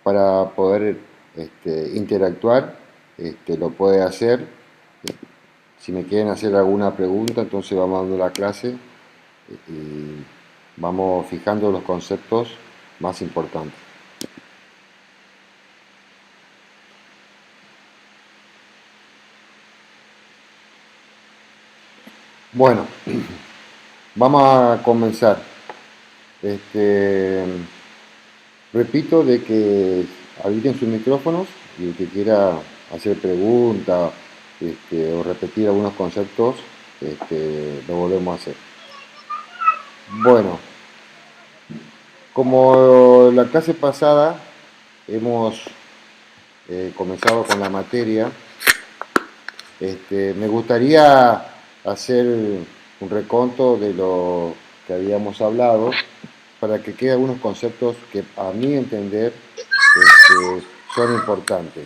para poder interactuar, lo puede hacer. Si me quieren hacer alguna pregunta, entonces vamos dando la clase y vamos fijando los conceptos más importantes. Bueno, vamos a comenzar. Repito de que habiliten sus micrófonos y el que quiera hacer preguntas o repetir algunos conceptos, lo volvemos a hacer. Bueno, como la clase pasada hemos comenzado con la materia, me gustaría hacer un reconto de lo que habíamos hablado para que queden algunos conceptos que a mi entender son importantes.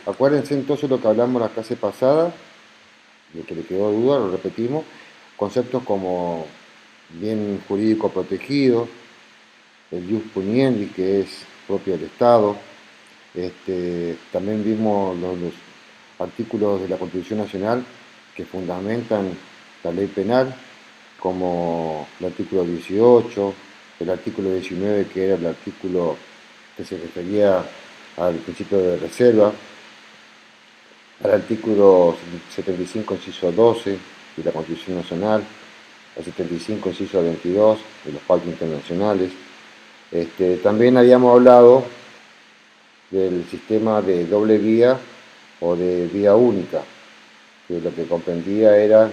Acuérdense entonces lo que hablamos la clase pasada, de que le quedó duda, lo repetimos. Conceptos como bien jurídico protegido, el jus puniendi, que es propio del Estado. También vimos los artículos de la Constitución Nacional que fundamentan la ley penal, como el artículo 18, el artículo 19, que era el artículo que se refería al principio de reserva, al artículo 75, inciso 12 de la Constitución Nacional, al 75, inciso 22 de los pactos internacionales. También habíamos hablado del sistema de doble vía o de vía única, que lo que comprendía era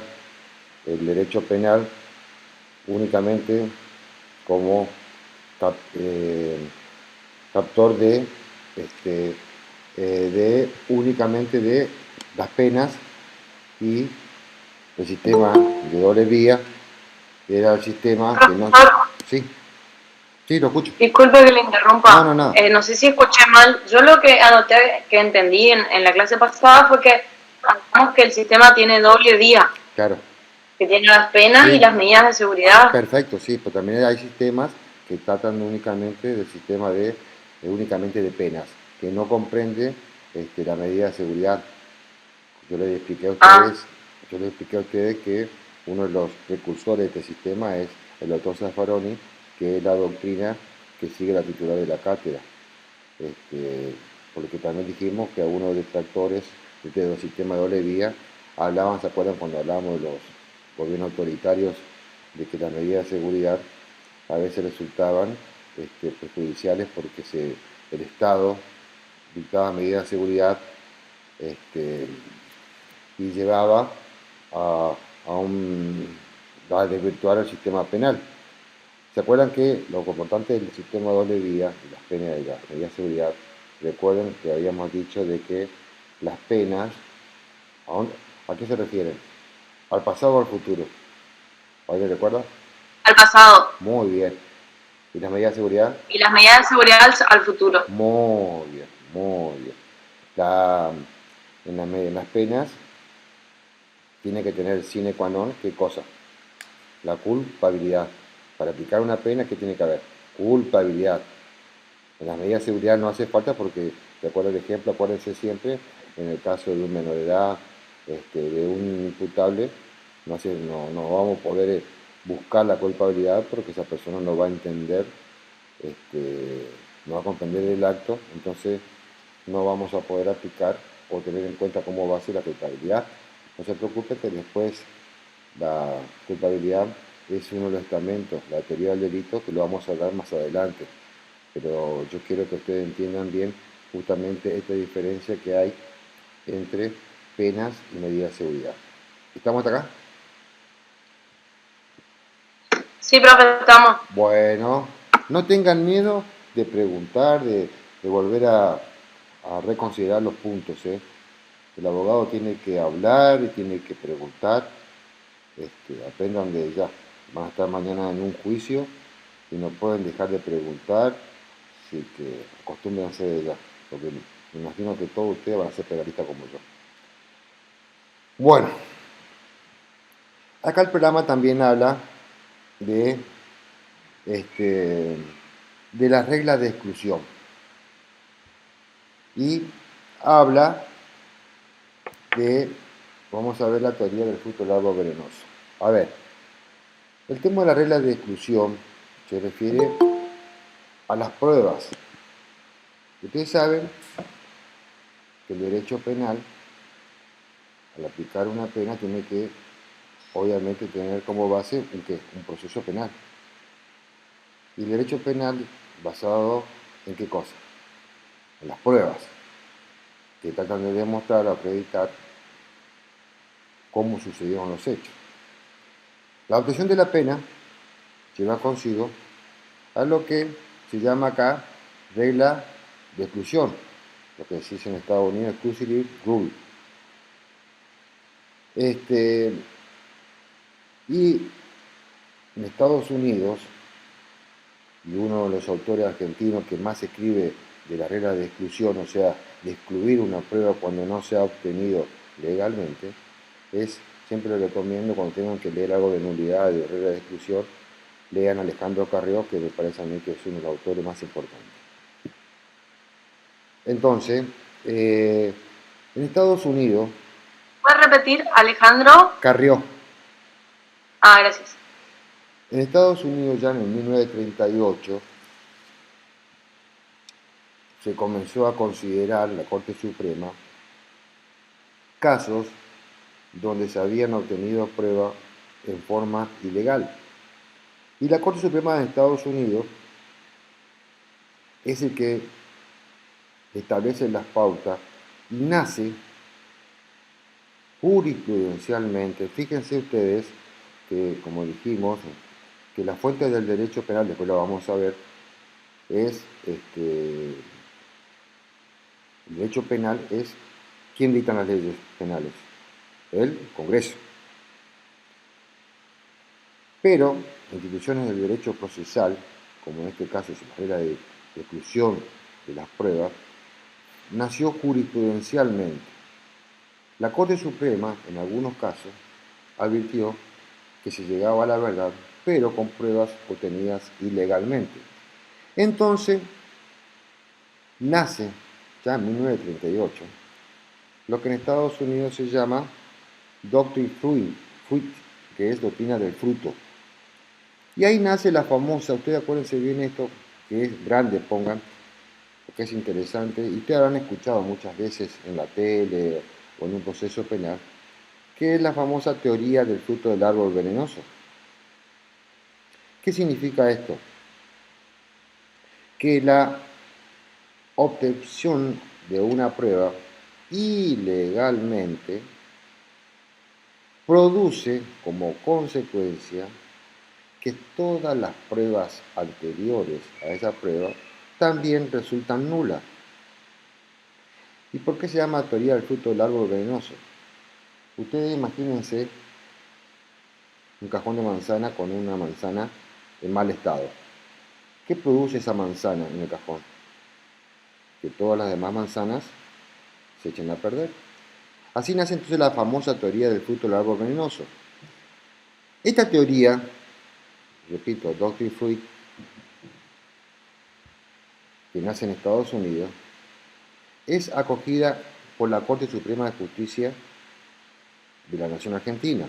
el derecho penal únicamente como captor únicamente de las penas, y el sistema de doble vía era el sistema que no... Sí, sí, lo escucho. Disculpe que le interrumpa. No, no, no. No sé si escuché mal. Yo lo que anoté, que entendí en la clase pasada fue que hablamos que el sistema tiene doble vía. Claro. Que tiene las penas Sí. Y las medidas de seguridad. Perfecto, sí, pero también hay sistemas que tratan únicamente del sistema únicamente de penas, que no comprende la medida de seguridad. Yo les expliqué a ustedes que uno de los precursores de este sistema es el doctor Zaffaroni, que es la doctrina que sigue la titular de la cátedra. Porque también dijimos que algunos detractores de los sistemas de doble vía hablaban, ¿se acuerdan cuando hablábamos de los gobiernos autoritarios, de que las medidas de seguridad a veces resultaban perjudiciales porque el Estado dictaba medidas de seguridad y llevaba a desvirtuar el sistema penal? ¿Se acuerdan que lo importante del sistema de doble vía y las penas y las medidas de seguridad? Recuerden que habíamos dicho de que las penas, ¿a qué se refieren? ¿Al pasado o al futuro? ¿Alguien recuerda? Al pasado. Muy bien. ¿Y las medidas de seguridad? Y las medidas de seguridad al futuro. Muy bien, muy bien. En las penas tiene que tener sine qua non, ¿qué cosa? La culpabilidad. Para aplicar una pena, ¿qué tiene que haber? Culpabilidad. En las medidas de seguridad no hace falta porque, de acuerdo al ejemplo, acuérdense siempre, en el caso de un menor de edad, de un imputable, no vamos a poder buscar la culpabilidad porque esa persona no va a entender, no va a comprender el acto, entonces no vamos a poder aplicar o tener en cuenta cómo va a ser la culpabilidad. No se preocupe que después la culpabilidad es uno de los estamentos, la teoría del delito, que lo vamos a hablar más adelante. Pero yo quiero que ustedes entiendan bien justamente esta diferencia que hay entre penas y medidas de seguridad. ¿Estamos hasta acá? Sí, profe, estamos. Bueno, no tengan miedo de preguntar, de volver a reconsiderar los puntos. El abogado tiene que hablar y tiene que preguntar. Aprendan de ya. Van a estar mañana en un juicio y no pueden dejar de preguntar. Así que acostúmbrense de ya, porque me imagino que todos ustedes van a ser penalistas como yo. Bueno, acá el programa también habla de de las reglas de exclusión. Y habla de, vamos a ver la teoría del fruto del árbol venenoso. A ver, el tema de las reglas de exclusión se refiere a las pruebas. Ustedes saben que el derecho penal, al aplicar una pena, tiene que, obviamente, tener como base un proceso penal. Y el derecho penal, basado en qué cosa? En las pruebas, que tratan de demostrar o acreditar cómo sucedieron los hechos. La obtención de la pena lleva consigo a lo que se llama acá regla de exclusión, lo que se dice en Estados Unidos exclusive rule. Y en Estados Unidos, y uno de los autores argentinos que más escribe de la regla de exclusión, o sea, de excluir una prueba cuando no se ha obtenido legalmente, siempre lo recomiendo cuando tengan que leer algo de nulidad, de regla de exclusión, lean a Alejandro Carrió, que me parece a mí que es uno de los autores más importantes. Entonces, en Estados Unidos... ¿Puedes repetir, Alejandro? Carrió. Ah, gracias. En Estados Unidos, ya en 1938, se comenzó a considerar la Corte Suprema casos donde se habían obtenido pruebas en forma ilegal. Y la Corte Suprema de Estados Unidos es el que establece las pautas y nace jurisprudencialmente. Fíjense ustedes que, como dijimos, que la fuente del derecho penal, después lo vamos a ver, es el derecho penal es ¿quién dicta las leyes penales? El Congreso. Pero instituciones del derecho procesal, como en este caso es la regla de exclusión de las pruebas, nació jurisprudencialmente. La Corte Suprema, en algunos casos, advirtió que se llegaba a la verdad, pero con pruebas obtenidas ilegalmente. Entonces, nace, ya en 1938, lo que en Estados Unidos se llama Doctrine Fruit, que es doctrina del fruto. Y ahí nace la famosa, ustedes acuérdense bien esto, que es grande, pongan, porque es interesante, y ustedes habrán escuchado muchas veces en la tele o en un proceso penal, que es la famosa teoría del fruto del árbol venenoso. ¿Qué significa esto? Que la obtención de una prueba ilegalmente produce como consecuencia que todas las pruebas anteriores a esa prueba también resultan nulas. ¿Y por qué se llama teoría del fruto del árbol venenoso? Ustedes imagínense un cajón de manzana con una manzana en mal estado. ¿Qué produce esa manzana en el cajón? Que todas las demás manzanas se echen a perder. Así nace entonces la famosa teoría del fruto del árbol venenoso. Esta teoría, repito, Doctrine Fruit, que nace en Estados Unidos, es acogida por la Corte Suprema de Justicia de la Nación Argentina.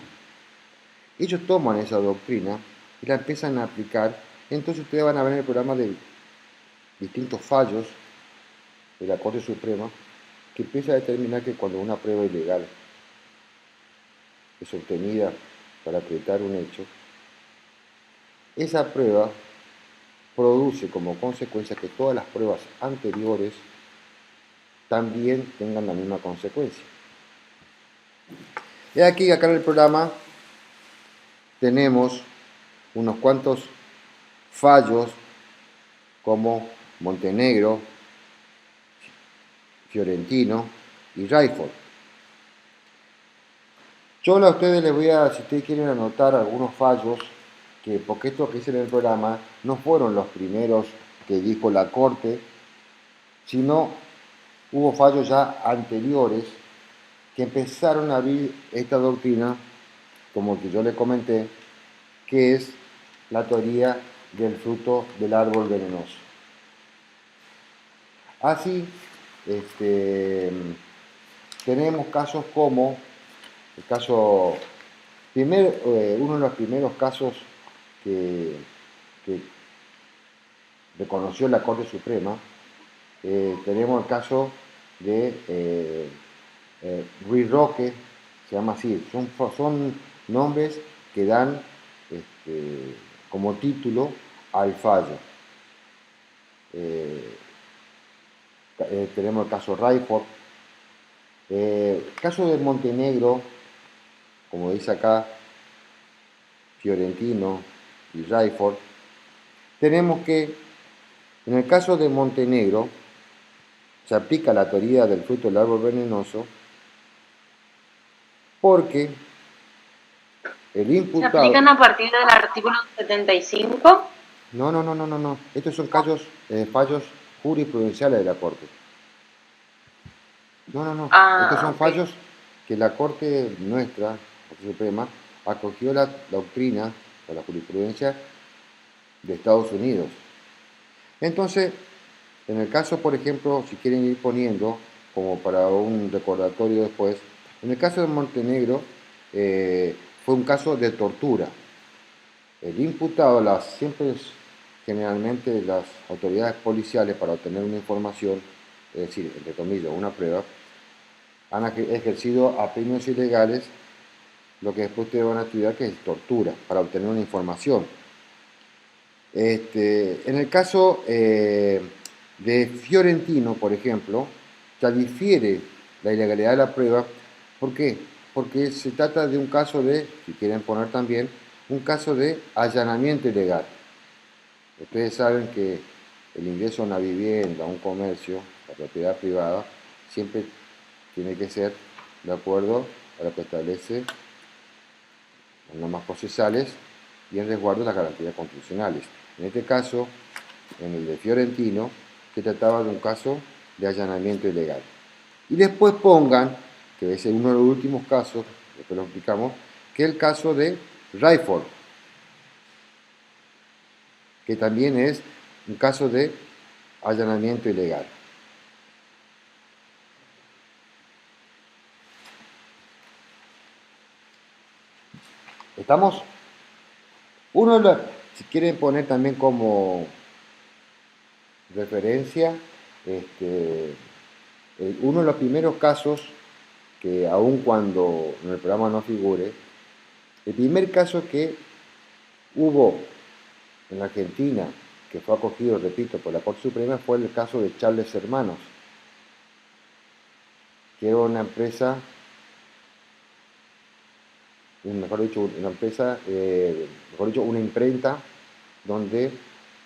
Ellos toman esa doctrina y la empiezan a aplicar. Entonces ustedes van a ver en el programa de distintos fallos de la Corte Suprema que empieza a determinar que cuando una prueba ilegal es obtenida para acreditar un hecho, esa prueba produce como consecuencia que todas las pruebas anteriores también tengan la misma consecuencia. Y aquí, acá en el programa, tenemos unos cuantos fallos como Montenegro, Fiorentino y Rayford. Yo a ustedes les voy a, si ustedes quieren anotar algunos fallos, porque estos que hice en el programa no fueron los primeros que dijo la Corte, sino hubo fallos ya anteriores que empezaron a abrir esta doctrina, como que yo les comenté, que es la teoría del fruto del árbol venenoso. Así, este, tenemos casos como el caso, uno de los primeros casos que, que reconoció la Corte Suprema, tenemos el caso de Ruiz Roque, se llama así, son nombres que dan como título al fallo. Tenemos el caso Raiford, el caso de Montenegro, como dice acá, Fiorentino y Raiford. Tenemos que, en el caso de Montenegro, se aplica la teoría del fruto del árbol venenoso porque el ¿Se imputado... aplican a partir del artículo 75? No. Estos son fallos jurisprudenciales de la Corte. No. Estos Ah, son ok. fallos que la Corte nuestra, la Corte Suprema, acogió la doctrina o la jurisprudencia de Estados Unidos. Entonces, en el caso, por ejemplo, si quieren ir poniendo, como para un recordatorio después, en el caso de Montenegro fue un caso de tortura. El imputado, generalmente las autoridades policiales para obtener una información, es decir, entre comillas, una prueba, han ejercido apremios ilegales, lo que después te van a estudiar que es tortura, para obtener una información. En el caso de Fiorentino, por ejemplo, ya difiere la ilegalidad de la prueba. ¿Por qué? Porque se trata de un caso de, si quieren poner también, un caso de allanamiento ilegal. Ustedes saben que el ingreso a una vivienda, a un comercio, la propiedad privada, siempre tiene que ser de acuerdo a lo que establece las normas procesales y en resguardo de las garantías constitucionales. En este caso, en el de Fiorentino, se trataba de un caso de allanamiento ilegal. Y después pongan, que es uno de los últimos casos, después lo explicamos, que es el caso de Raiford, que también es un caso de allanamiento ilegal. ¿Estamos? Si quieren poner también como referencia, uno de los primeros casos que aun cuando en el programa no figure, el primer caso que hubo en la Argentina, que fue acogido, repito, por la Corte Suprema, fue el caso de Charles Hermanos, que era una empresa, mejor dicho, una imprenta donde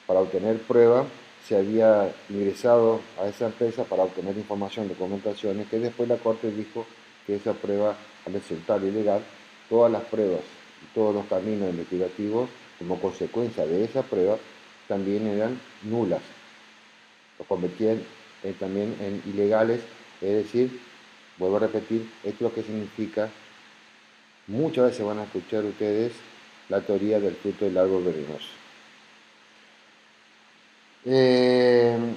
para obtener prueba se había ingresado a esa empresa para obtener información, documentaciones, que después la Corte dijo que esa prueba, al resultar ilegal, todas las pruebas y todos los caminos investigativos como consecuencia de esa prueba también eran nulas, lo convertían también en ilegales, es decir, vuelvo a repetir, esto es lo que significa, muchas veces van a escuchar ustedes la teoría del fruto del árbol venenoso.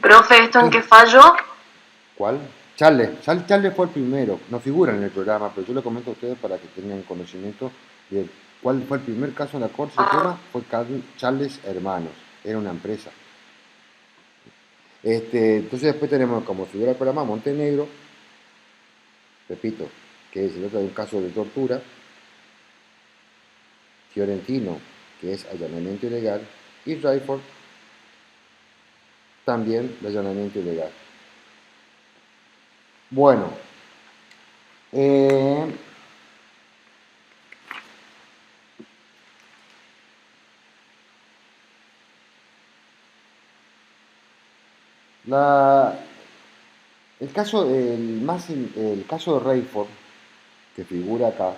Profe, ¿esto en Sí. qué falló? ¿Cuál? Charles fue el primero, no figura en el programa, pero yo le comento a ustedes para que tengan conocimiento de cuál fue el primer caso en la Corte Suprema, fue Charles Hermanos, era una empresa. Entonces después tenemos como figura el programa Montenegro, repito, que se trata de un caso de tortura, Fiorentino, que es allanamiento ilegal, y Raiford, también de allanamiento ilegal. Bueno, eh, el caso de Raiford, que figura acá,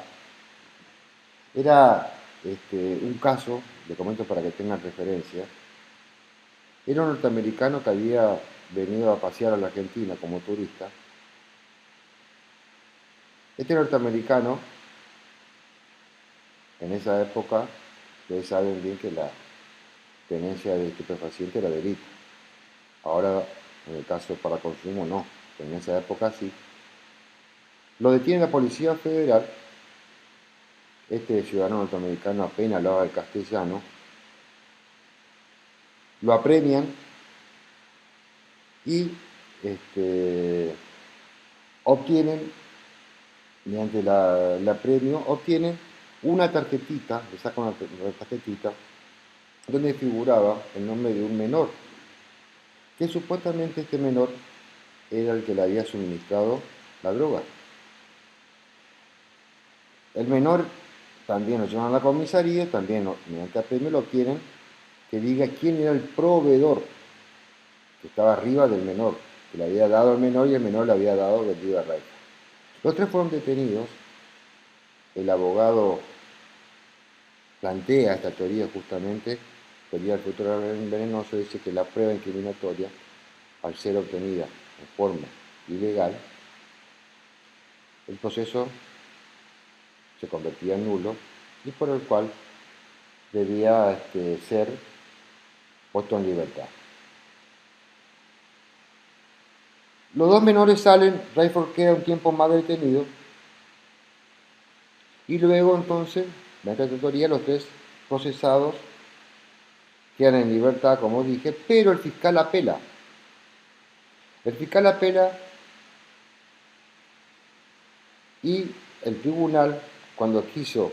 era un caso, le comento para que tengan referencia, era un norteamericano que había venido a pasear a la Argentina como turista. Este norteamericano, en esa época, ustedes saben bien que la tenencia de estupefaciente era delito. Ahora en el caso para consumo no, pero en esa época sí. Lo detiene la Policía Federal, este ciudadano norteamericano apenas hablaba el castellano, lo apremian y obtienen, mediante la premio, obtienen una tarjetita, le sacan una tarjetita, donde figuraba el nombre de un menor, que supuestamente este menor era el que le había suministrado la droga. El menor también lo llevan a la comisaría, también mediante apremio lo obtienen, que diga quién era el proveedor que estaba arriba del menor, que le había dado al menor y el menor le había dado vendido a Raifa. Los tres fueron detenidos. El abogado plantea esta teoría justamente, teoría del futuro venenoso, dice que la prueba incriminatoria, al ser obtenida en forma ilegal, el proceso se convertía en nulo y por el cual debía ser puesto en libertad. Los dos menores salen, Rayford queda un tiempo más detenido y luego entonces, mediante esta teoría, los tres procesados quedan en libertad, como dije, pero el fiscal apela. El fiscal apela y el tribunal, cuando quiso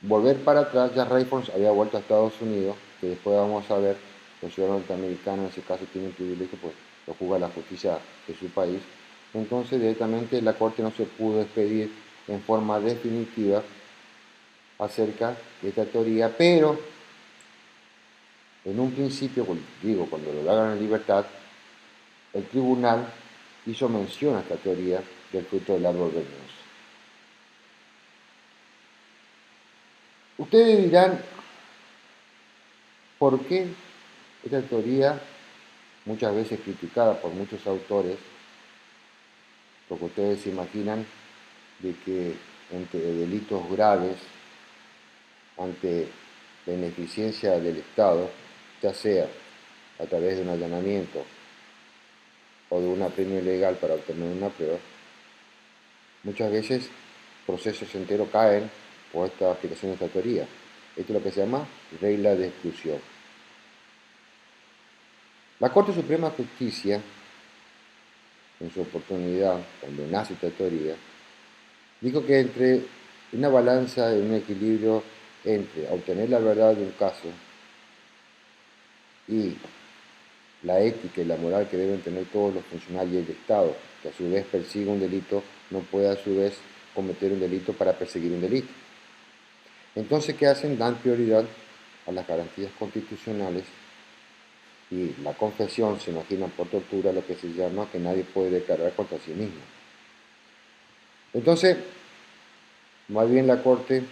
volver para atrás, ya Rayford había vuelto a Estados Unidos, que después vamos a ver, los ciudadanos norteamericanos en ese caso tienen privilegio, pues lo juzga la justicia de su país. Entonces directamente la corte no se pudo expedir en forma definitiva acerca de esta teoría, pero en un principio, digo, cuando lo hagan en libertad, el tribunal hizo mención a esta teoría del fruto del árbol venenoso. Ustedes dirán, ¿por qué esta teoría, muchas veces criticada por muchos autores, porque ustedes se imaginan de que entre delitos graves, ante la ineficiencia del Estado, ya sea a través de un allanamiento o de un apremio ilegal para obtener una prueba, muchas veces procesos enteros caen por esta aplicación de esta teoría? Esto es lo que se llama regla de exclusión. La Corte Suprema de Justicia, en su oportunidad, cuando nace esta teoría, dijo que entre una balanza y un equilibrio entre obtener la verdad de un caso y la ética y la moral que deben tener todos los funcionarios del Estado, que a su vez persigue un delito, no puede a su vez cometer un delito para perseguir un delito. Entonces, ¿qué hacen? Dan prioridad a las garantías constitucionales y la confesión, se imaginan por tortura, lo que se llama que nadie puede declarar contra sí mismo. Entonces, más bien la Corte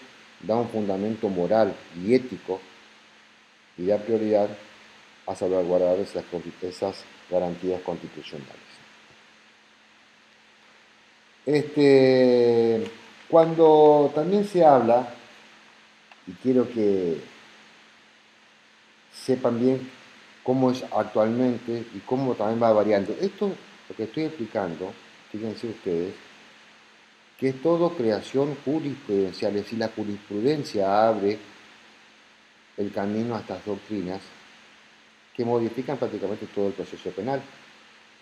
da un fundamento moral y ético y da prioridad a salvaguardar esas garantías constitucionales. Cuando también se habla, y quiero que sepan bien cómo es actualmente y cómo también va variando. Esto, lo que estoy explicando, fíjense ustedes, que es todo creación jurisprudencial, es decir, la jurisprudencia abre el camino a estas doctrinas que modifican prácticamente todo el proceso penal.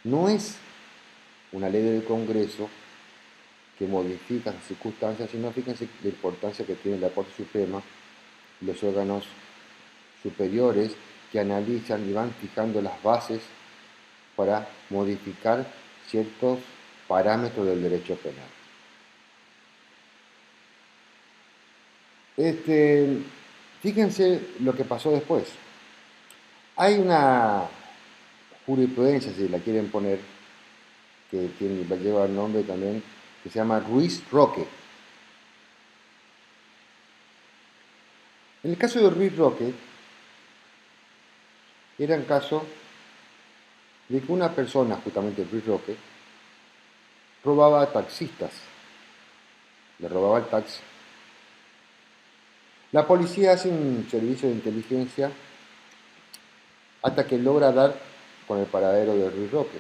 No es una ley del Congreso que modifica las circunstancias, sino fíjense la importancia que tiene la Corte Suprema y los órganos superiores que analizan y van fijando las bases para modificar ciertos parámetros del derecho penal. Fíjense lo que pasó después. Hay una jurisprudencia, si la quieren poner, que lleva el nombre también, que se llama Ruiz-Roque. En el caso de Ruiz-Roque, era el caso de que una persona, justamente Ruiz-Roque, robaba a taxistas, le robaba el taxi. La policía hace un servicio de inteligencia hasta que logra dar con el paradero de Ruiz Roque.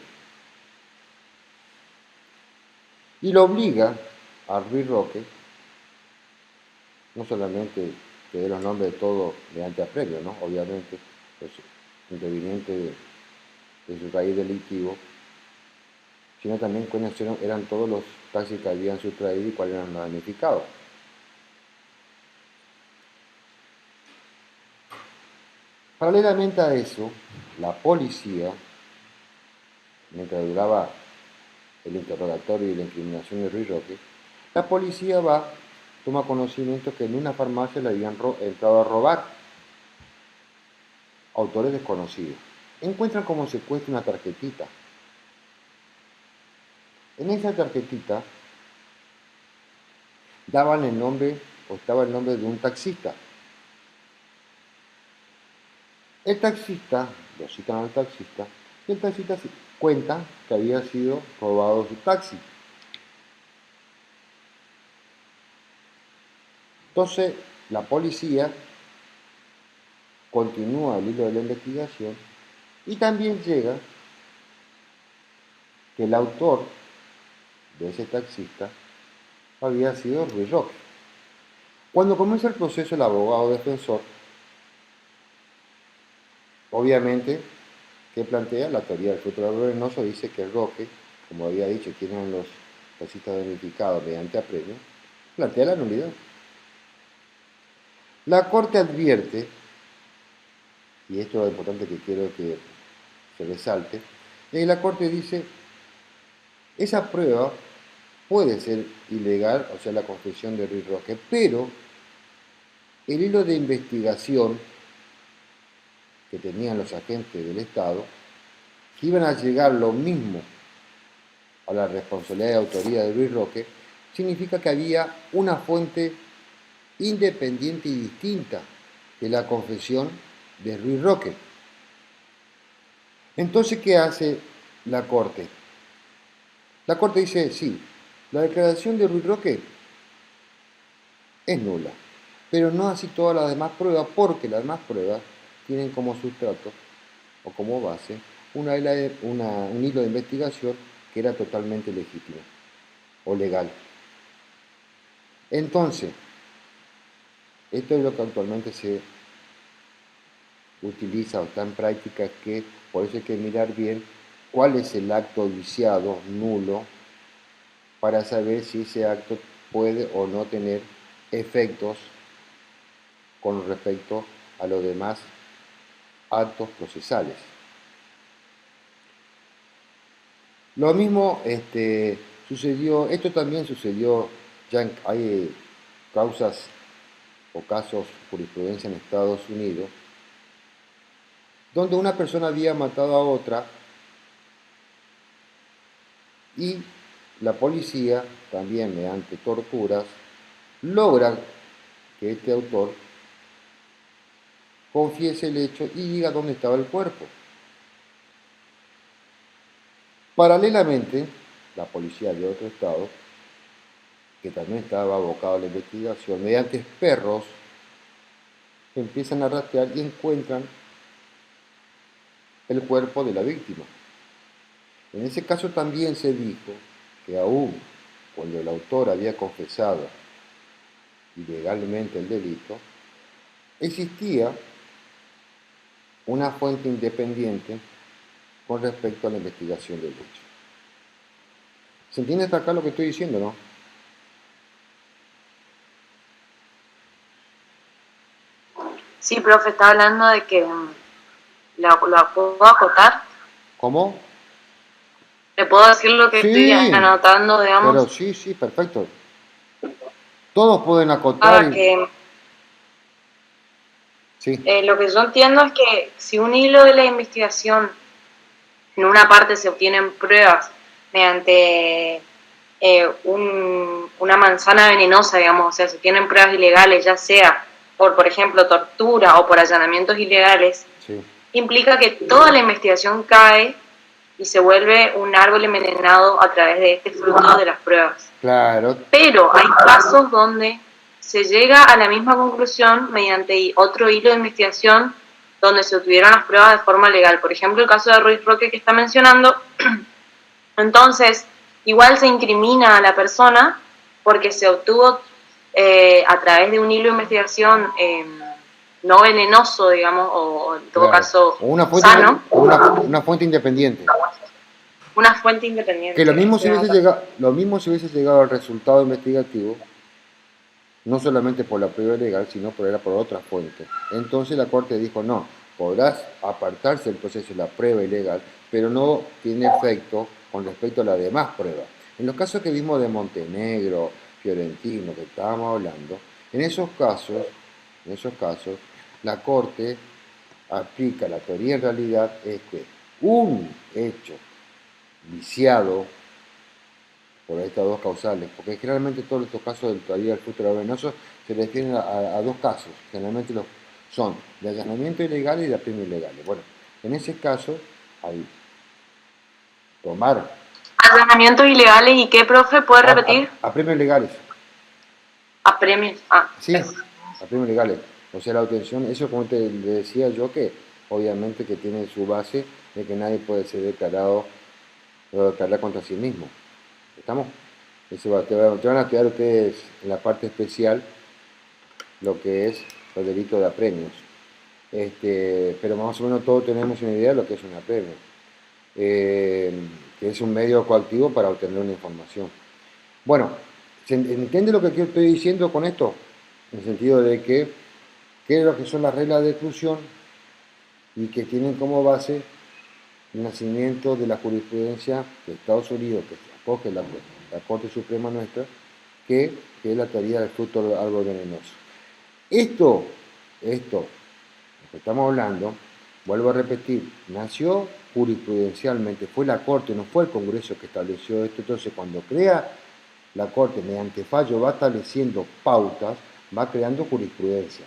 Y lo obliga a Ruiz Roque, no solamente que dé los nombres de todos mediante apremio, ¿no? Obviamente, los intervinientes de su raíz delictivo, sino también cuáles eran todos los taxis que habían sustraído y cuáles eran los damnificados. Paralelamente a eso, la policía, mientras duraba el interrogatorio y la incriminación de Ruiz Roque, la policía toma conocimiento que en una farmacia le habían entrado a robar autores desconocidos. Encuentran como secuestro una tarjetita. En esa tarjetita daban el nombre, o estaba el nombre de un taxista. El taxista, lo citan al taxista, y el taxista cuenta que había sido robado su taxi. Entonces, la policía continúa el hilo de la investigación y también llega que el autor de ese taxista había sido Ruiz Roque. Cuando comienza el proceso, el abogado defensor, obviamente, que plantea la teoría del fruto venenoso, dice que Roque, como había dicho, quiénes eran los taxistas damnificados mediante apremio, plantea la nulidad. La Corte advierte, y esto es lo importante que quiero que se resalte, la Corte dice, esa prueba puede ser ilegal, o sea, la confesión de Ruiz Roque, pero el hilo de investigación que tenían los agentes del Estado, que iban a llegar lo mismo a la responsabilidad de autoría de Ruiz Roque, significa que había una fuente independiente y distinta de la confesión de Ruiz Roque. Entonces, ¿qué hace la Corte? La Corte dice, sí, la declaración de Ruiz Roque es nula, pero no así todas las demás pruebas, porque las demás pruebas tienen como sustrato o como base un hilo de investigación que era totalmente legítimo o legal. Entonces, esto es lo que actualmente se utiliza o está en práctica, que por eso hay que mirar bien cuál es el acto viciado, nulo, para saber si ese acto puede o no tener efectos con respecto a los demás actos procesales. Lo mismo sucedió, esto también sucedió, ya hay causas o casos, jurisprudencia en Estados Unidos, donde una persona había matado a otra y la policía, también mediante torturas, logra que este autor confiese el hecho y diga dónde estaba el cuerpo. Paralelamente, la policía de otro estado, que también estaba abocado a la investigación, mediante perros, empiezan a rastrear y encuentran el cuerpo de la víctima. En ese caso también se dijo que aún cuando el autor había confesado ilegalmente el delito, existía una fuente independiente con respecto a la investigación del hecho. ¿Se entiende hasta acá lo que estoy diciendo, no? Sí, profe, está hablando de que la puedo acotar. ¿Cómo? ¿Le puedo decir lo que Sí, estoy anotando, digamos? pero sí, perfecto. Todos pueden acotar Que sí. Lo que yo entiendo es que si un hilo de la investigación, en una parte se obtienen pruebas mediante una manzana venenosa, digamos, o sea, se obtienen pruebas ilegales, ya sea por ejemplo, tortura o por allanamientos ilegales, Sí. implica que toda la investigación cae y se vuelve un árbol envenenado a través de este fruto de las pruebas. Claro. Pero hay casos donde se llega a la misma conclusión mediante otro hilo de investigación donde se obtuvieron las pruebas de forma legal. Por ejemplo, el caso de Ruiz Roque que está mencionando. Entonces, igual se incrimina a la persona porque se obtuvo a través de un hilo de investigación no venenoso, digamos, o en todo caso o una fuente, sano. una fuente independiente. Una fuente independiente. Que lo mismo si hubiese llegado al resultado investigativo, no solamente por la prueba legal, sino por otra fuente. Entonces la Corte dijo, no, podrás apartarse del proceso de la prueba ilegal, pero no tiene efecto con respecto a las demás pruebas. En los casos que vimos de Montenegro, Fiorentino, que estábamos hablando, en esos casos, la Corte aplica la teoría en realidad es que un hecho viciado por estas dos causales, porque generalmente todos estos casos de teoría del fruto venoso se refieren a dos casos, generalmente son de allanamiento ilegal y de apremio ilegal. Bueno, en ese caso, al tomar... ¿Allanamientos ilegales y qué, profe? ¿Puede repetir? Apremios legales. Apremios, Sí, apremios legales. O sea, la obtención, eso como te decía yo, que obviamente que tiene su base de que nadie puede ser declarado o declarar contra sí mismo. ¿Estamos? Te van a estudiar ustedes en la parte especial lo que es los delitos de apremios. Pero más o menos todos tenemos una idea de lo que es un apremio, que es un medio coactivo para obtener una información. Bueno, ¿se entiende lo que yo estoy diciendo con esto? En el sentido de que, ¿qué es lo que son las reglas de exclusión? Y que tienen como base el nacimiento de la jurisprudencia de Estados Unidos, que acoge la Corte Suprema nuestra, que es la teoría del fruto del árbol venenoso. Esto, lo que estamos hablando, vuelvo a repetir, nació jurisprudencialmente, fue la Corte, no fue el Congreso que estableció esto. Entonces, cuando crea la Corte, mediante fallo, va estableciendo pautas, va creando jurisprudencia.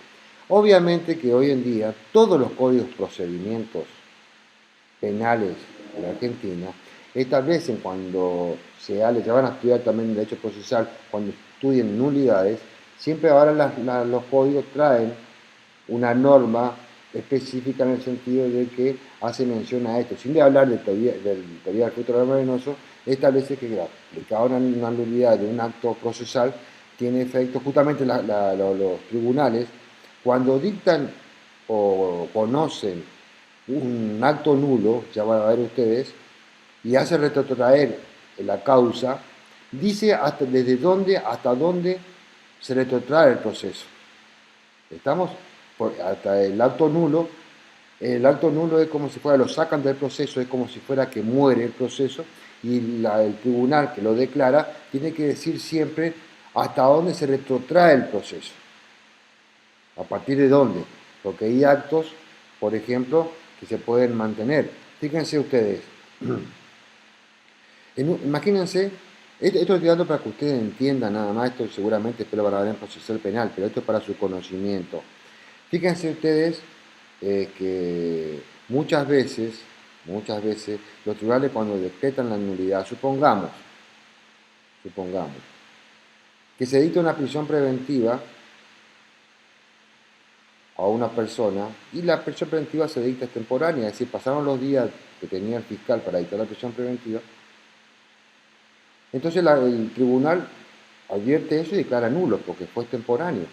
Obviamente que hoy en día todos los códigos procedimientos penales de la Argentina establecen, cuando ya van a estudiar también derecho procesal, cuando estudien nulidades, siempre ahora los códigos traen una norma específica en el sentido de que hace mención a esto. Sin de hablar de teoría del fruto venenoso, establece que aplicada una nulidad de un acto procesal tiene efecto. Justamente los tribunales, cuando dictan o conocen un acto nulo, ya van a ver ustedes, y hace retrotraer la causa, dice desde dónde hasta dónde se retrotrae el proceso. ¿Estamos? Hasta el acto nulo es como si fuera, lo sacan del proceso, es como si fuera que muere el proceso, y el tribunal que lo declara tiene que decir siempre hasta dónde se retrotrae el proceso. ¿A partir de dónde? Porque hay actos, por ejemplo, que se pueden mantener. Fíjense ustedes, imagínense, esto estoy dando para que ustedes entiendan nada más, esto seguramente espero van a ver en procesal penal, pero esto es para su conocimiento. Fíjense ustedes que muchas veces, los tribunales cuando decretan la nulidad, supongamos, que se dicta una prisión preventiva a una persona y la prisión preventiva se dicta extemporánea, es decir, pasaron los días que tenía el fiscal para dictar la prisión preventiva, entonces el tribunal advierte eso y declara nulo porque fue extemporáneo.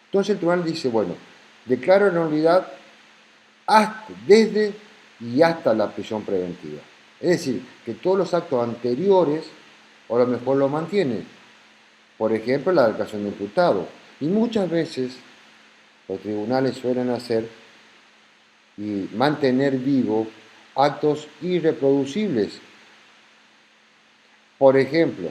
Entonces el tribunal dice, bueno, declaro la nulidad desde y hasta la prisión preventiva. Es decir, que todos los actos anteriores, o a lo mejor lo mantienen. Por ejemplo, la declaración de imputado. Y muchas veces los tribunales suelen hacer y mantener vivos actos irreproducibles. Por ejemplo,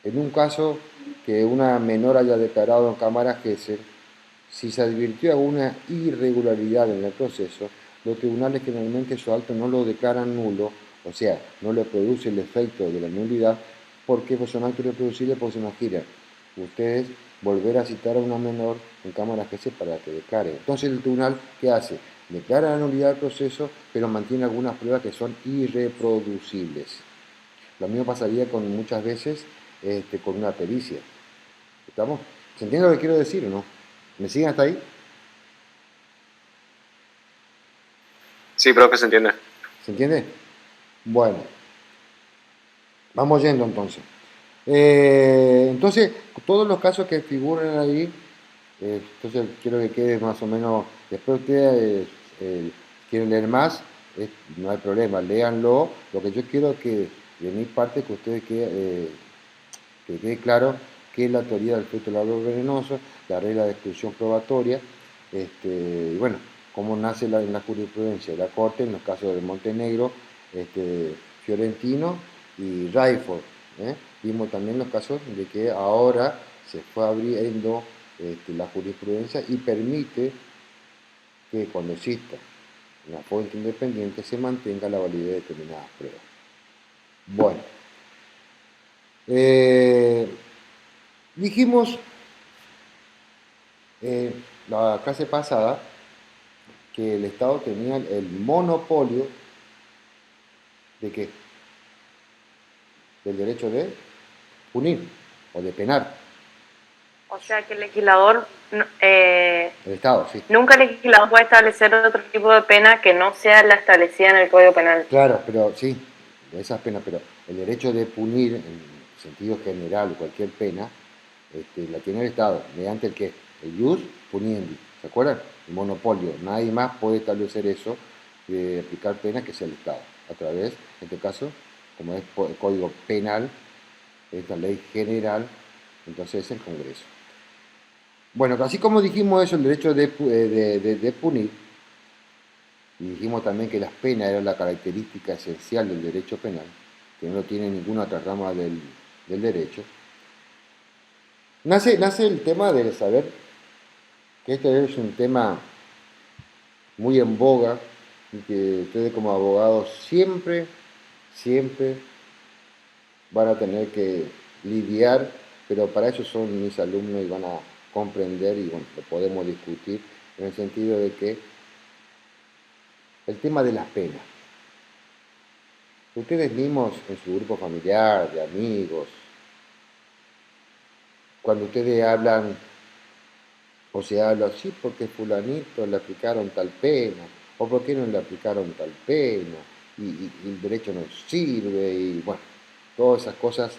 en un caso que una menor haya declarado en cámara Gesell, si se advirtió alguna irregularidad en el proceso, los tribunales generalmente esos actos no lo declaran nulo, o sea, no le produce el efecto de la nulidad, porque pues son actos irreproducibles, pues se imaginan ustedes volver a citar a una menor en cámara Gesell para que declare. Entonces el tribunal, ¿qué hace? Declara la nulidad del proceso, pero mantiene algunas pruebas que son irreproducibles. Lo mismo pasaría con muchas veces con una pericia. ¿Estamos? ¿Se entiende lo que quiero decir o no? ¿Me siguen hasta ahí? Sí, profe, se entiende. ¿Se entiende? Bueno, vamos yendo entonces. Entonces, todos los casos que figuran ahí, entonces quiero que quede más o menos, después ustedes quieren leer más, no hay problema, léanlo. Lo que yo quiero que, de mi parte, que ustedes que quede claro qué es la teoría del fruto del árbol venenoso, la regla de exclusión probatoria, y bueno, cómo nace en la jurisprudencia de la Corte en los casos de Montenegro, Fiorentino y Raiford. Vimos también los casos de que ahora se fue abriendo la jurisprudencia y permite que cuando exista una fuente independiente se mantenga la validez de determinadas pruebas. Bueno, dijimos la clase pasada que el Estado tenía el monopolio de qué? Del derecho de punir o de penar. O sea que el legislador, El Estado, sí. nunca el legislador puede establecer otro tipo de pena que no sea la establecida en el Código Penal. Claro, pero sí, esas penas, pero el derecho de punir en sentido general cualquier pena, la tiene el Estado, mediante el que el jus puniendi, ¿se acuerdan? El monopolio, nadie más puede establecer eso de aplicar pena que sea el Estado, a través, en este caso, como es el Código Penal, esta ley general, entonces es el Congreso. Bueno, así como dijimos eso, el derecho de punir, y dijimos también que las penas eran la característica esencial del derecho penal, que no lo tiene ninguna otra rama del derecho, nace el tema de saber que este es un tema muy en boga y que ustedes como abogados siempre van a tener que lidiar, pero para eso son mis alumnos y van a comprender y bueno, lo podemos discutir en el sentido de que el tema de las penas. Ustedes mismos en su grupo familiar, de amigos, cuando ustedes hablan o se habla así porque fulanito le aplicaron tal pena, o por qué no le aplicaron tal pena, y el derecho no sirve, y bueno, todas esas cosas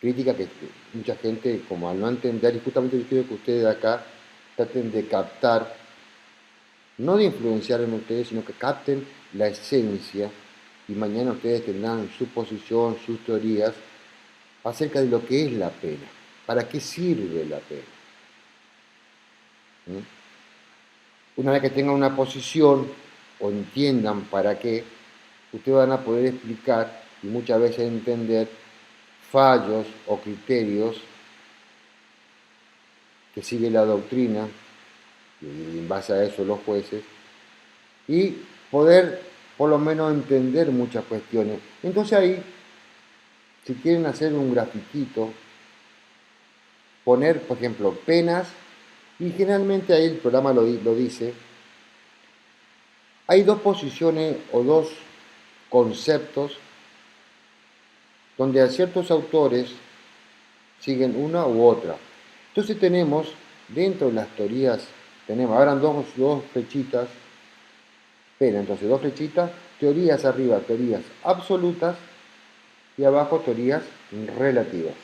críticas que mucha gente, como al no entender, y justamente yo quiero que ustedes acá traten de captar, no de influenciar en ustedes, sino que capten la esencia, y mañana ustedes tendrán su posición, sus teorías, acerca de lo que es la pena, para qué sirve la pena. Una vez que tengan una posición o entiendan para qué, ustedes van a poder explicar y muchas veces entender fallos o criterios que sigue la doctrina, y en base a eso los jueces, y poder por lo menos entender muchas cuestiones. Entonces ahí, si quieren hacer un grafiquito, poner, por ejemplo, penas, y generalmente ahí el programa lo dice, hay dos posiciones o dos conceptos donde a ciertos autores siguen una u otra. Entonces tenemos, dentro de las teorías, tenemos, ahora dos flechitas, pena, entonces dos flechitas, teorías arriba, teorías absolutas, y abajo teorías relativas.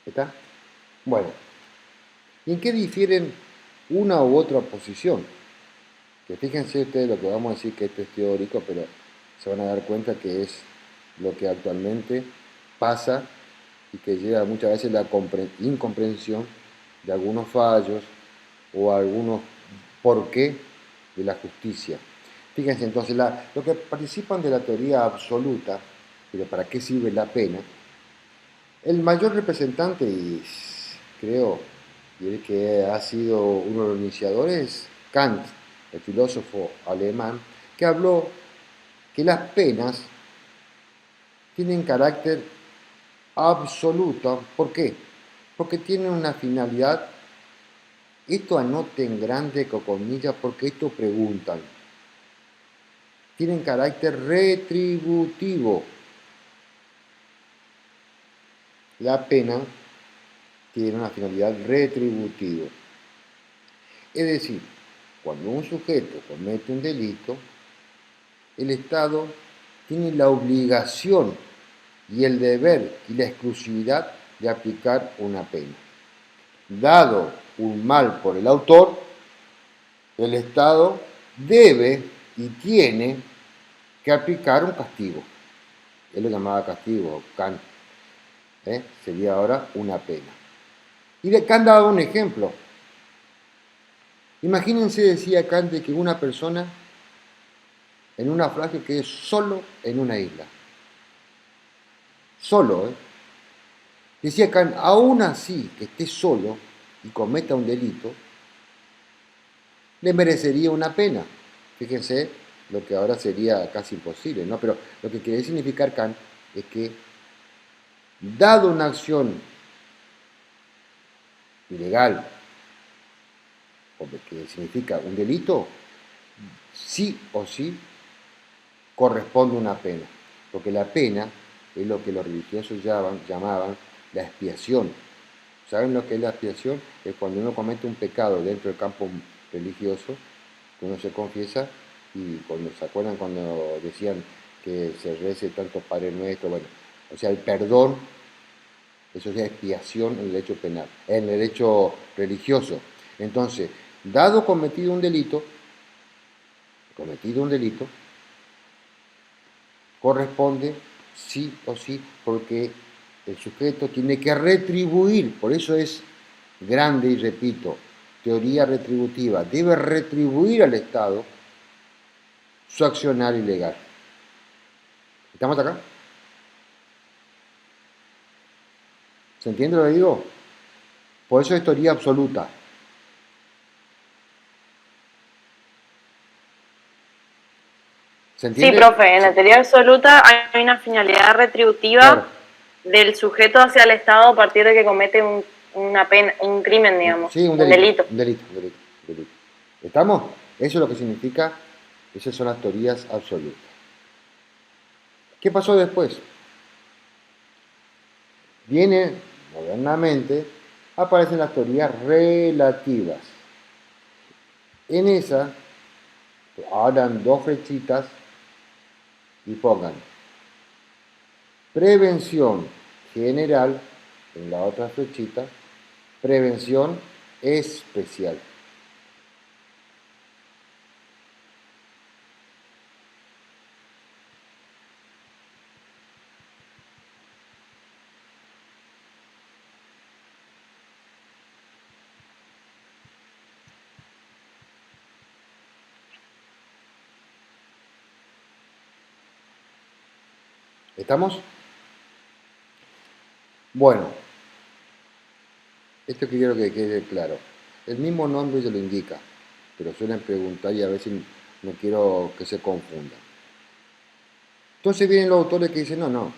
¿Está? Bueno, ¿y en qué difieren una u otra posición? Que fíjense ustedes lo que vamos a decir que esto es teórico, pero se van a dar cuenta que es lo que actualmente pasa y que lleva muchas veces la incomprensión de algunos fallos o algunos porqué de la justicia. Fíjense entonces, los que participan de la teoría absoluta, pero ¿para qué sirve la pena? El mayor representante, y creo y el que ha sido uno de los iniciadores, es Kant, el filósofo alemán, que habló que las penas tienen carácter absoluto. ¿Por qué? Porque tienen una finalidad, esto anoten grande con comillas porque esto preguntan, tienen carácter retributivo. La pena tiene una finalidad retributiva. Es decir, cuando un sujeto comete un delito, el Estado tiene la obligación y el deber y la exclusividad de aplicar una pena. Dado un mal por el autor, el Estado debe y tiene que aplicar un castigo. Él lo llamaba castigo, Kant. Sería ahora una pena. Y de Kant daba un ejemplo. Imagínense, decía Kant, que una persona en un naufragio quede solo en una isla. Solo, Decía Kant, aún así que esté solo y cometa un delito, le merecería una pena. Fíjense lo que ahora sería casi imposible, ¿no? Pero lo que quiere significar Kant es que, dado una acción ilegal, o que significa un delito, sí o sí corresponde una pena, porque la pena es lo que los religiosos llamaban la expiación. ¿Saben lo que es la expiación? Es cuando uno comete un pecado dentro del campo religioso, que uno se confiesa, y cuando se acuerdan cuando decían que se rece tanto Padre Nuestro, bueno, o sea, el perdón, eso es expiación en el derecho penal, en el derecho religioso. Entonces, dado cometido un delito, corresponde sí o sí, porque el sujeto tiene que retribuir, por eso es grande y repito, teoría retributiva, debe retribuir al Estado su accionar ilegal. ¿Estamos acá? ¿Se entiende lo que digo? Por eso es teoría absoluta. ¿Se Sí, entiende? profe, en la teoría absoluta hay una finalidad Claro. retributiva del sujeto hacia el Estado a partir de que comete una pena, un crimen, digamos, Sí, un un delito, delito. un delito, un delito, un delito. ¿Estamos? Eso es lo que significa, esas son las teorías absolutas. ¿Qué pasó después? Viene, modernamente, aparecen las teorías relativas. En esa, hagan dos flechitas y pongan prevención general en la otra flechita, prevención especial. ¿Estamos? Bueno, esto quiero que quede claro. El mismo nombre ya lo indica, pero suelen preguntar y a veces no quiero que se confunda. Entonces vienen los autores que dicen, no,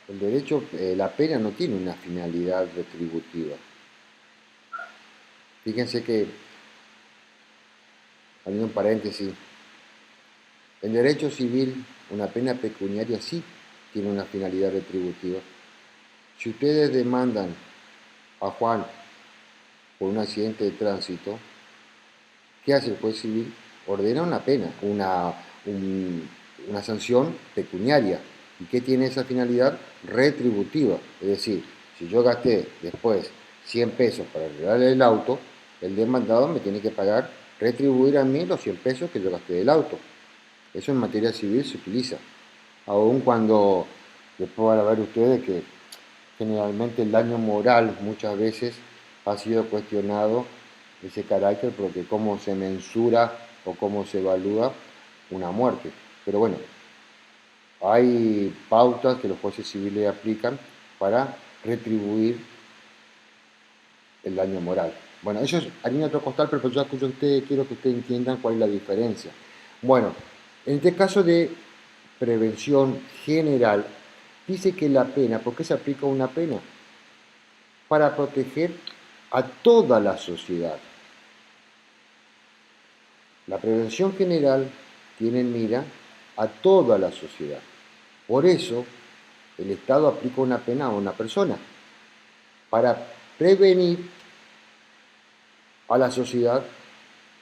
el derecho, la pena no tiene una finalidad retributiva. Fíjense que, abriendo un paréntesis, en derecho civil una pena pecuniaria sí tiene una finalidad retributiva. Si ustedes demandan a Juan por un accidente de tránsito, ¿qué hace el juez civil? Ordena una pena, una sanción pecuniaria. ¿Y qué tiene esa finalidad? Retributiva. Es decir, si yo gasté después 100 pesos para arreglar el auto, el demandado me tiene que pagar, retribuir a mí los 100 pesos que yo gasté del auto. Eso en materia civil se utiliza. Aun cuando después van a ver ustedes que generalmente el daño moral muchas veces ha sido cuestionado ese carácter porque cómo se mensura o cómo se evalúa una muerte. Pero bueno, hay pautas que los jueces civiles aplican para retribuir el daño moral. Bueno, eso es harina de otro costal, pero yo escucho a ustedes, quiero que ustedes entiendan cuál es la diferencia. Bueno, en este caso de prevención general, dice que la pena, ¿por qué se aplica una pena? Para proteger a toda la sociedad. La prevención general tiene en mira a toda la sociedad. Por eso, el Estado aplica una pena a una persona, para prevenir a la sociedad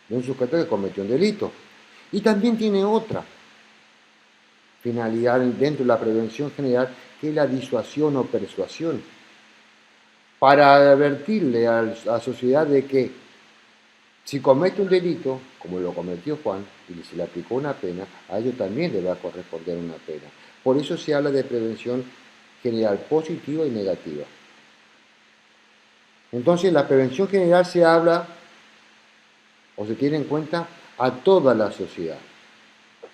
de un sujeto que cometió un delito. Y también tiene otra finalidad dentro de la prevención general, que es la disuasión o persuasión, para advertirle a la sociedad de que si comete un delito, como lo cometió Juan, y se le aplicó una pena, a ellos también le va a corresponder una pena. Por eso se habla de prevención general positiva y negativa. Entonces, la prevención general se habla o se tiene en cuenta a toda la sociedad.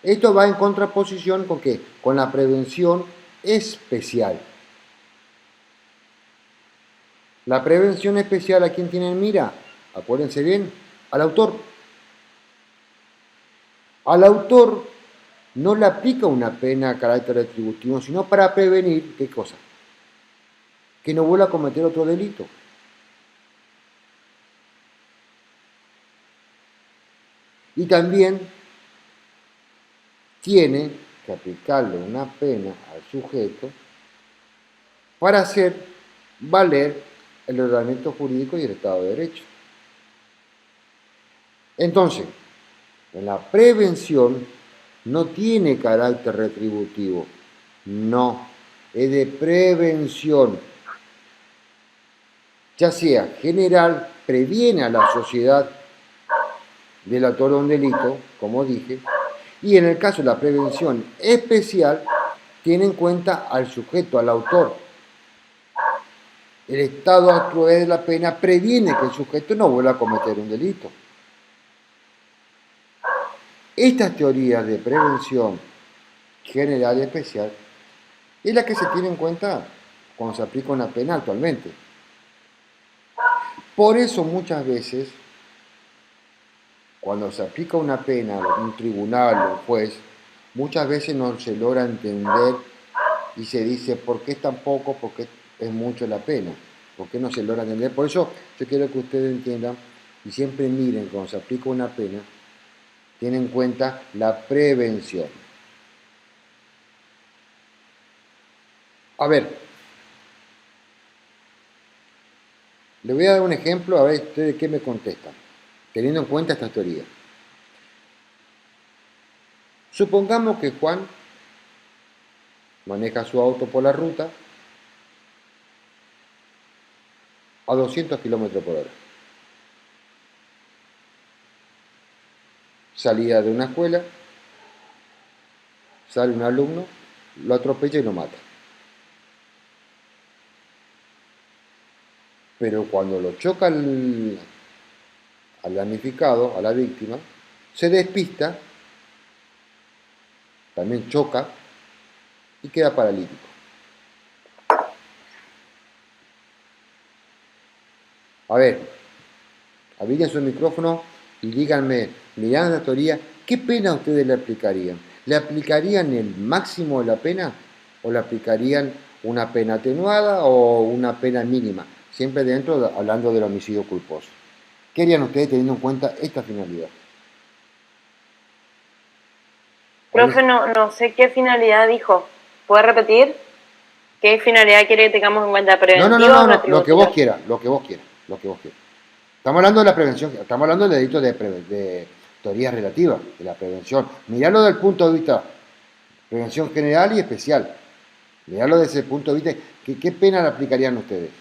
Esto va en contraposición con ¿qué? Con la prevención especial. La prevención especial, ¿a quién tiene en mira? Acuérdense bien, al autor. Al autor no le aplica una pena a carácter retributivo, sino para prevenir, ¿qué cosa? Que no vuelva a cometer otro delito. Y también tiene que aplicarle una pena al sujeto para hacer valer el ordenamiento jurídico y el Estado de Derecho. Entonces, en la prevención no tiene carácter retributivo, no, es de prevención. Ya sea general, previene a la sociedad del autor de un delito, como dije, y en el caso de la prevención especial, tiene en cuenta al sujeto, al autor. El Estado a través de la pena previene que el sujeto no vuelva a cometer un delito. Estas teorías de prevención general y especial es la que se tiene en cuenta cuando se aplica una pena actualmente. Por eso muchas veces, cuando se aplica una pena en un tribunal o un juez, muchas veces no se logra entender y se dice ¿por qué es tan poco? ¿Por qué es mucho la pena? ¿Por qué no se logra entender? Por eso yo quiero que ustedes entiendan y siempre miren cuando se aplica una pena, tienen en cuenta la prevención. A ver, le voy a dar un ejemplo a ver ustedes qué me contestan, teniendo en cuenta esta teoría. Supongamos que Juan maneja su auto por la ruta a 200 km por hora. Salida de una escuela, sale un alumno, lo atropella y lo mata. Pero cuando lo choca al damnificado, a la víctima, se despista, también choca y queda paralítico. A ver, abriguen su micrófono y díganme, mirando la teoría, ¿qué pena ustedes le aplicarían? ¿Le aplicarían el máximo de la pena o le aplicarían una pena atenuada o una pena mínima? Siempre hablando del homicidio culposo. ¿Qué harían ustedes teniendo en cuenta esta finalidad? Profe, no sé qué finalidad dijo. ¿Puede repetir? ¿Qué finalidad quiere que tengamos en cuenta? ¿Preventiva o No, retributiva? lo que vos quieras. Estamos hablando de la prevención, estamos hablando del delito de teoría relativa, de la prevención. Mirarlo desde el punto de vista prevención general y especial. Mirarlo desde ese punto de vista, ¿qué pena le aplicarían ustedes?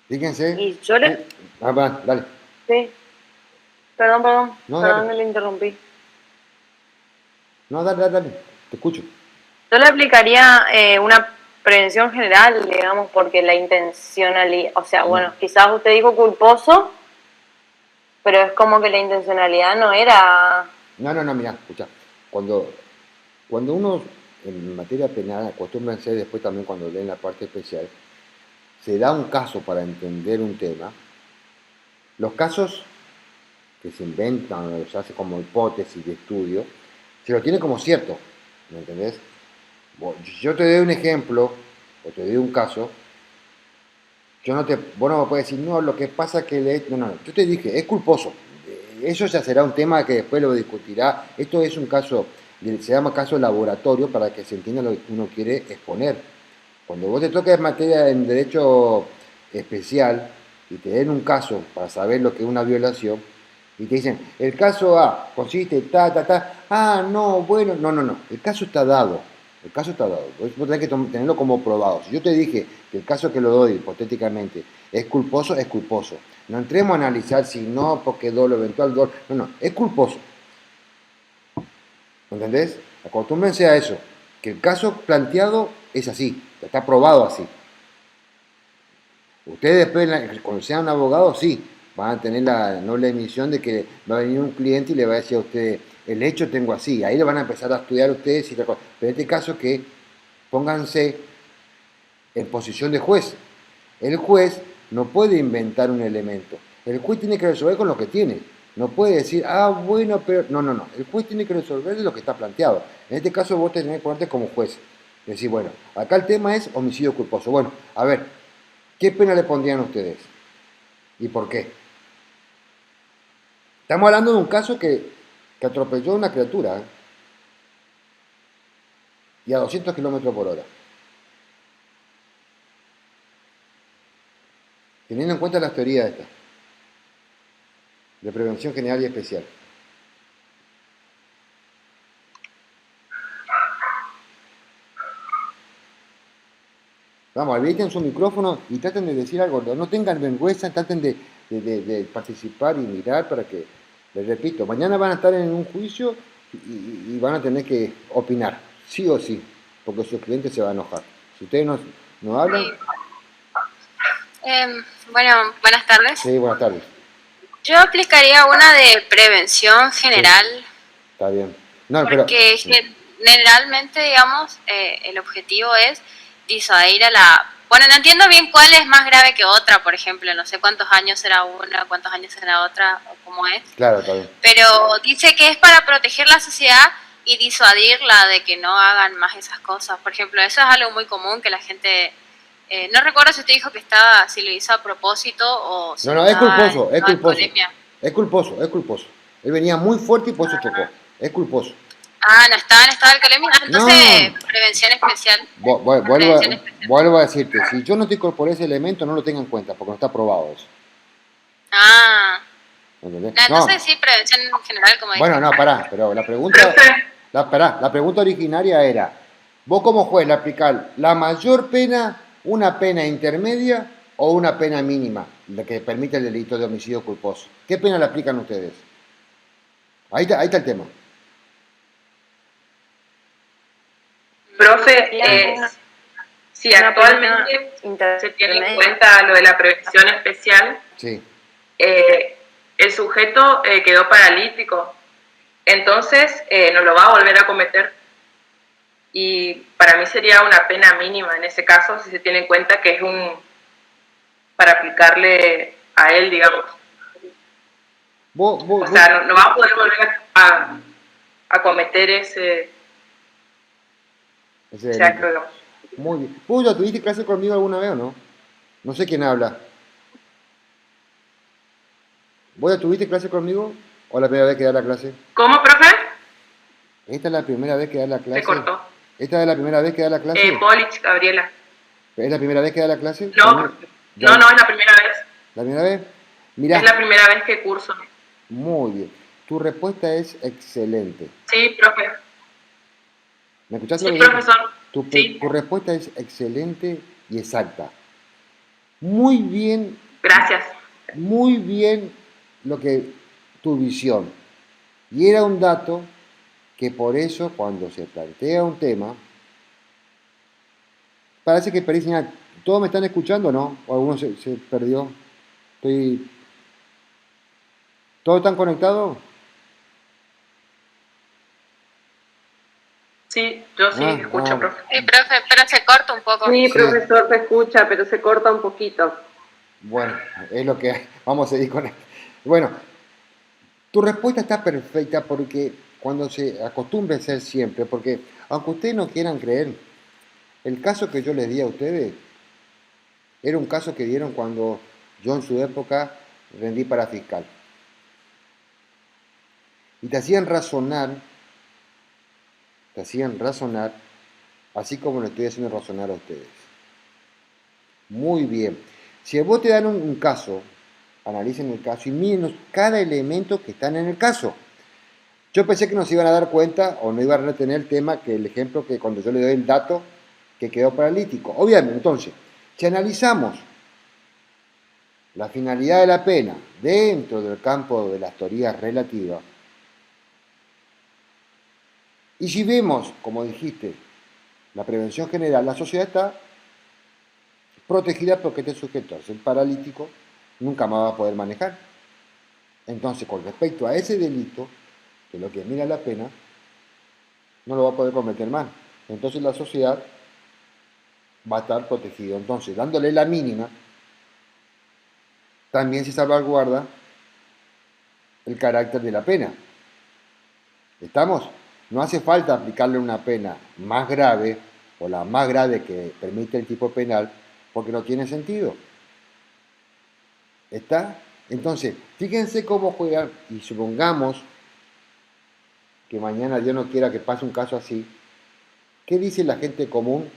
Fíjense. Y yo le... Dale. Sí. Perdón, No, me le interrumpí. No, dale, te escucho. Yo le aplicaría una prevención general, digamos, porque la intencionalidad, o sea, bueno, quizás usted dijo culposo, pero es como que la intencionalidad no era... No, mirá, escucha. Cuando uno en materia penal, acostúmbrense después también cuando leen la parte especial, se da un caso para entender un tema. Los casos que se inventan o se hace como hipótesis de estudio, se lo tiene como cierto, ¿me entendés? Yo te doy un ejemplo, o te doy un caso, vos no me puedes decir, no, lo que pasa es que no, yo te dije, es culposo. Eso ya será un tema que después lo discutirá. Esto es un caso se llama caso laboratorio para que se entienda lo que uno quiere exponer. Cuando vos te toques materia en derecho especial y te den un caso para saber lo que es una violación, y te dicen, el caso A consiste no, bueno, no, el caso está dado, el caso está dado, vos tenés que tenerlo como probado. Si yo te dije que el caso que lo doy, hipotéticamente, es culposo, es culposo. No entremos a analizar si no, porque dolo, eventual dolo, no, es culposo. ¿Entendés? Acostúmbrense a eso, que el caso planteado es así, está probado así. Ustedes después, cuando sean abogados, sí, van a tener la noble misión de que va a venir un cliente y le va a decir a usted, el hecho tengo así, ahí le van a empezar a estudiar ustedes, pero en este caso que pónganse en posición de juez. El juez no puede inventar un elemento, el juez tiene que resolver con lo que tiene. No puede decir, bueno, pero... No. El juez tiene que resolver de lo que está planteado. En este caso vos tenés que ponerte como juez. Decir, bueno, acá el tema es homicidio culposo. Bueno, a ver, ¿qué pena le pondrían ustedes? ¿Y por qué? Estamos hablando de un caso que atropelló a una criatura, ¿eh? Y a 200 kilómetros por hora. Teniendo en cuenta las teorías estas, de prevención general y especial. Vamos, habiliten su micrófono y traten de decir algo. No tengan vergüenza, traten de participar y mirar para que, les repito, mañana van a estar en un juicio y van a tener que opinar, sí o sí, porque sus clientes se van a enojar. Si ustedes no hablan... Bueno, buenas tardes. Sí, buenas tardes. Yo aplicaría una de prevención general. Sí, está bien. No, porque generalmente, digamos, el objetivo es disuadir a la... Bueno, no entiendo bien cuál es más grave que otra, por ejemplo. No sé cuántos años será una, cuántos años será otra, o cómo es. Claro, está bien. Pero dice que es para proteger la sociedad y disuadirla de que no hagan más esas cosas. Por ejemplo, eso es algo muy común que la gente... no recuerdo si usted dijo que si lo hizo a propósito o si No, es culposo, es culposo. Polemia. Es culposo. Él venía muy fuerte y por eso chocó. Es culposo. No estaba en estado de alcoholemia. Entonces, No. prevención especial. Vuelvo a decirte, si yo no te incorporé ese elemento, no lo tenga en cuenta, porque no está probado eso. ¿Entendés? Entonces sí, prevención en general, como dije. Bueno, pará, pero la pregunta... La pregunta originaria era, vos como juez le aplicás la mayor pena, una pena intermedia o una pena mínima, la que permite el delito de homicidio culposo. ¿Qué pena le aplican ustedes? Ahí está el tema. Profe, si actualmente se tiene en cuenta lo de la prevención especial, sí. El sujeto quedó paralítico, entonces no lo va a volver a cometer. Y para mí sería una pena mínima en ese caso, si se tiene en cuenta que es para aplicarle a él, digamos. O sea, no va a poder volver a cometer ese acto, digamos. Muy bien. ¿Vos ya tuviste clase conmigo alguna vez o no? No sé quién habla. ¿Vos ya tuviste clase conmigo o la primera vez que da la clase? ¿Cómo, profe? ¿Esta es la primera vez que da la clase? Se cortó. ¿Esta es la primera vez que da la clase? Polich, Gabriela. ¿Es la primera vez que da la clase? No, es la primera vez. ¿La primera vez? Mirá. Es la primera vez que curso. Muy bien. Tu respuesta es excelente. Sí, profe. ¿Me escuchaste? Sí, profesor. Tu respuesta es excelente y exacta. Muy bien. Gracias. Muy bien tu visión. Y era un dato que por eso cuando se plantea un tema, parece que perdí señal. ¿Todos me están escuchando o no? ¿O alguno se perdió? ¿Todos están conectados? Sí, yo sí escucho, profe. Sí, profe, pero se corta un poco. Sí, profesor, se escucha, pero se corta un poquito. Bueno, es lo que vamos a seguir con esto. Bueno, tu respuesta está perfecta porque cuando se acostumbre a ser siempre, porque aunque ustedes no quieran creer, el caso que yo les di a ustedes era un caso que dieron cuando yo en su época rendí para fiscal. Y te hacían razonar te hacían razonar, así como lo estoy haciendo razonar a ustedes. Muy bien. Si a vos te dan un caso, analicen el caso y miren cada elemento que están en el caso. Yo pensé que nos iban a dar cuenta o no iban a retener el tema que el ejemplo que cuando yo le doy el dato que quedó paralítico. Obviamente, entonces, si analizamos la finalidad de la pena dentro del campo de las teorías relativas, y si vemos, como dijiste, la prevención general, la sociedad está protegida porque este sujeto, al ser paralítico, nunca más va a poder manejar. Entonces, con respecto a ese delito, que es lo que mira la pena, no lo va a poder cometer más. Entonces la sociedad va a estar protegida. Entonces, dándole la mínima, también se salvaguarda el carácter de la pena. ¿Estamos? No hace falta aplicarle una pena más grave o la más grave que permite el tipo penal porque no tiene sentido. ¿Está? Entonces, fíjense cómo juegan y supongamos que mañana Dios no quiera que pase un caso así. ¿Qué dice la gente común?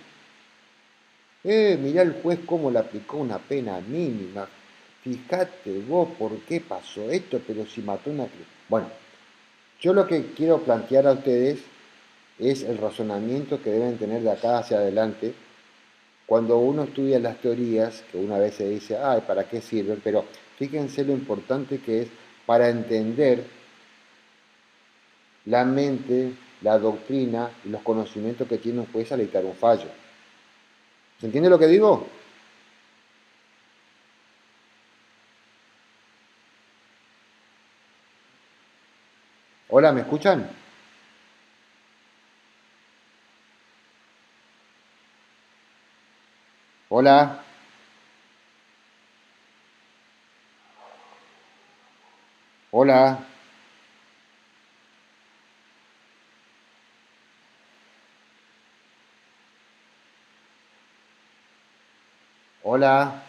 Mirá el juez cómo le aplicó una pena mínima. Fíjate vos por qué pasó esto, pero si mató una... Bueno, yo lo que quiero plantear a ustedes es el razonamiento que deben tener de acá hacia adelante cuando uno estudia las teorías, que una vez se dice, ay, ¿para qué sirven? Pero fíjense lo importante que es para entender la mente, la doctrina y los conocimientos que tiene un juez al dictar un fallo. ¿Se entiende lo que digo? Hola, ¿me escuchan? Hola, hola, hola.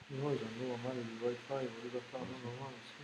No, ya anduvo mal el wifi, boludo, estaba andando mal, sí.